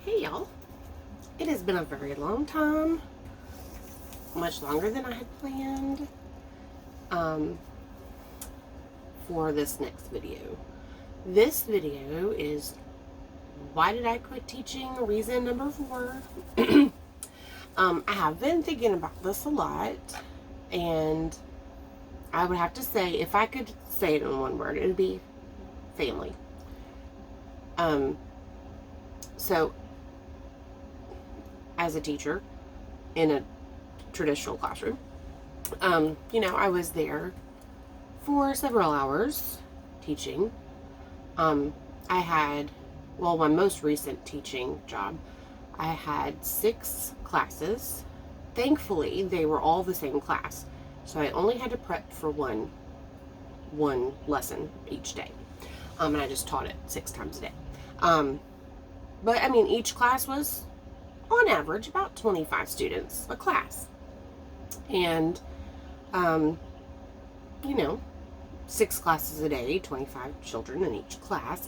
Hey y'all, it has been a very long time, much longer than I had planned for this next video. This video is why did I quit teaching, reason number 4. I have been thinking about this a lot, and I would have to say, if I could say it in one word, it would be family. So as a teacher in a traditional classroom, I was there for several hours teaching. I had, my most recent teaching job, I had 6 classes. Thankfully, they were all the same class, so I only had to prep for one lesson each day, and I just taught it 6 times a day. But I mean, each class was, on average, about 25 students a class. And, 6 classes a day, 25 children in each class.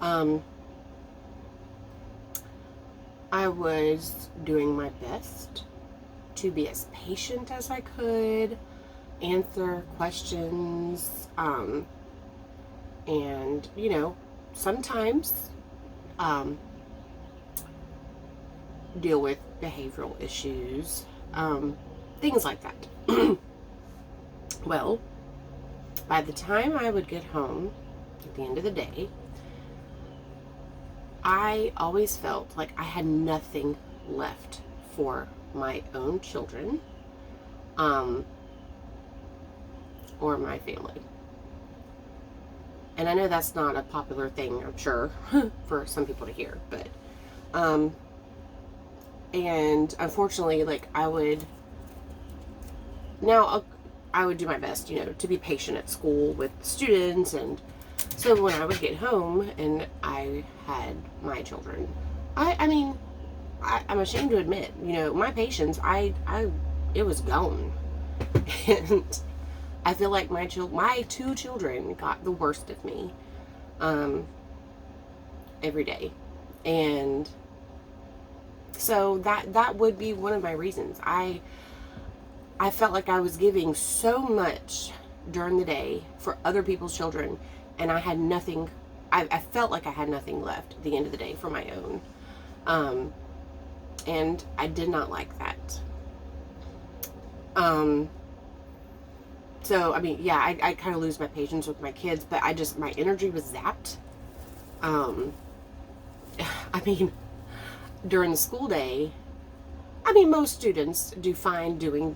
I was doing my best to be as patient as I could, answer questions, and, sometimes, deal with behavioral issues, things like that. Well, by the time I would get home at the end of the day, I always felt like I had nothing left for my own children, or my family. And I know that's not a popular thing, I'm sure, for some people to hear, but, and unfortunately, I would do my best, to be patient at school with students. And so when I would get home and I had my children, I'm ashamed to admit, my patience, it was gone. And I feel like my 2 children got the worst of me, every day. And so that would be one of my reasons. I felt like I was giving so much during the day for other people's children, and I had nothing. I felt like I had nothing left at the end of the day for my own. And I did not like that. So, I kind of lose my patience with my kids, but my energy was zapped. During the school day, most students do fine doing,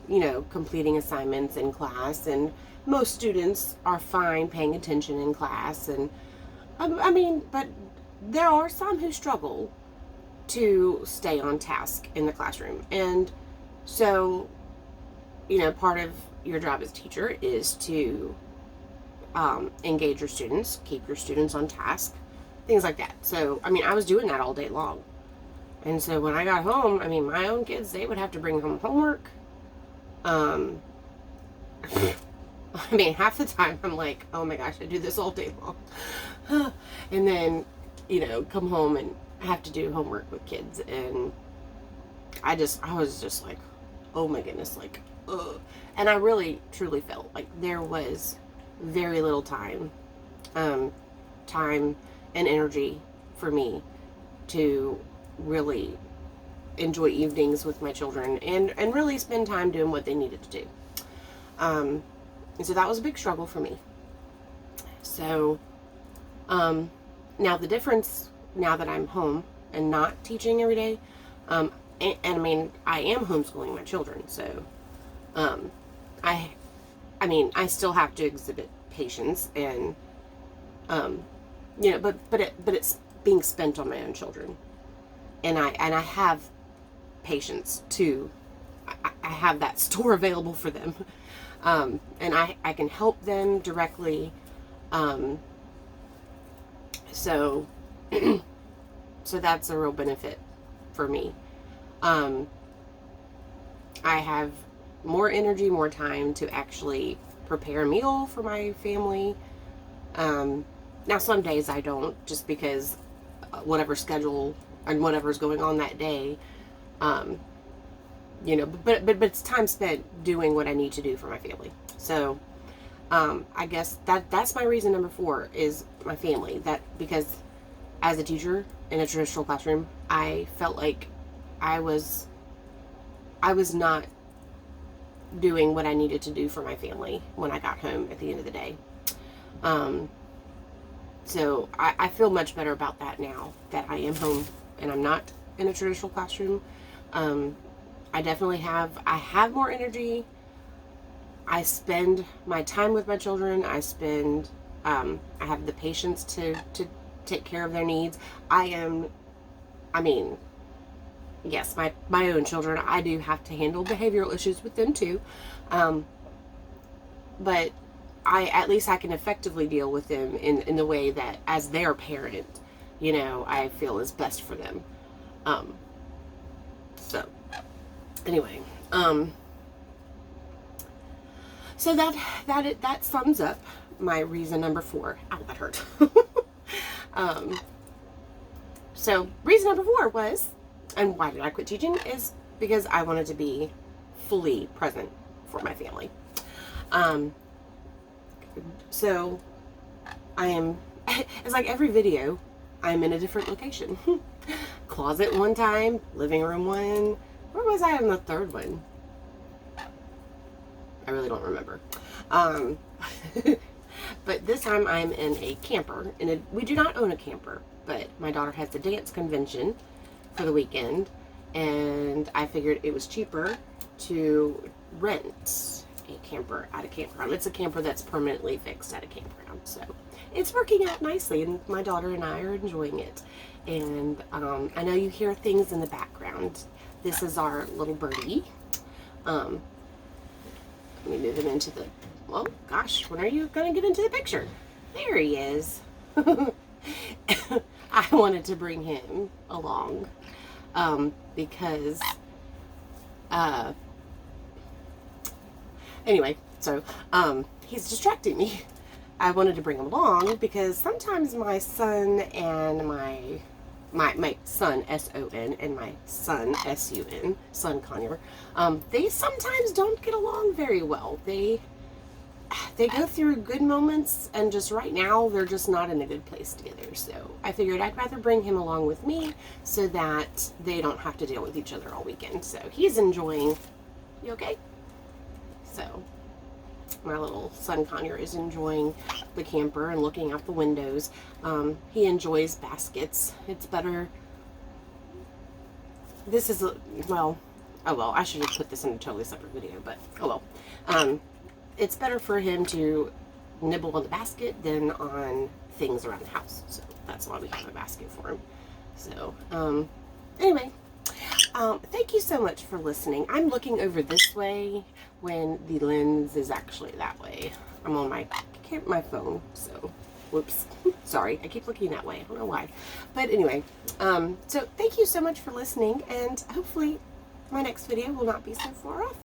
completing assignments in class, and most students are fine paying attention in class, and, but there are some who struggle to stay on task in the classroom. And so, part of your job as a teacher is to engage your students, keep your students on task, things like that. So, I was doing that all day long. And so when I got home, my own kids, they would have to bring home homework. Half the time I'm like, oh my gosh, I do this all day long. And then, come home and have to do homework with kids. And I was just like, oh my goodness, ugh. And I really, truly felt like there was very little time and energy for me to really enjoy evenings with my children and really spend time doing what they needed to do. And so that was a big struggle for me. So, now the difference, now that I'm home and not teaching every day, I am homeschooling my children, so, I still have to exhibit patience and, but it's being spent on my own children. And I have patience too. I have that store available for them. And I can help them directly. So that's a real benefit for me. I have more energy, more time to actually prepare a meal for my family. Now some days I don't, just because whatever schedule and whatever's going on that day. You know, but it's time spent doing what I need to do for my family. So I guess that's my reason number 4 is my family. That because as a teacher in a traditional classroom, I felt like I was not doing what I needed to do for my family when I got home at the end of the day. So I feel much better about that now that I am home and I'm not in a traditional classroom. I definitely have more energy. I spend my time with my children. I have the patience to take care of their needs. Yes, my own children, I do have to handle behavioral issues with them too. But at least I can effectively deal with them in the way that as their parent, you know, I feel is best for them. So anyway, so that sums up my reason number 4. Ow, that hurt. So reason number 4 was, and why did I quit teaching, is because I wanted to be fully present for my family. So I am, it's like every video, I'm in a different location. Closet one time, living room one. Where was I on the third one? I really don't remember. But this time I'm in a camper. We do not own a camper, but my daughter has a dance convention for the weekend, and I figured it was cheaper to rent a camper at a campground. It's a camper that's permanently fixed at a campground, so it's working out nicely, and my daughter and I are enjoying it. And I know you hear things in the background. This is our little birdie. Let me move him into the, well, gosh, when are you going to get into the picture? There he is. I wanted to bring him along because, anyway, so he's distracting me. I wanted to bring him along because sometimes my son and my son, S-O-N, and my son, S-U-N, son Conyer, they sometimes don't get along very well. They go through good moments, and just right now, they're just not in a good place together. So I figured I'd rather bring him along with me so that they don't have to deal with each other all weekend. So he's enjoying, you okay? So my little son Conyer is enjoying the camper and looking out the windows. He enjoys baskets. It's better. This is, well, oh well, I should have put this in a totally separate video, but oh well. It's better for him to nibble on the basket than on things around the house. So that's why we have a basket for him. So, anyway, thank you so much for listening. I'm looking over this way when the lens is actually that way. I'm on my phone, so whoops. Sorry, I keep looking that way. I don't know why. But anyway, so thank you so much for listening, and hopefully my next video will not be so far off.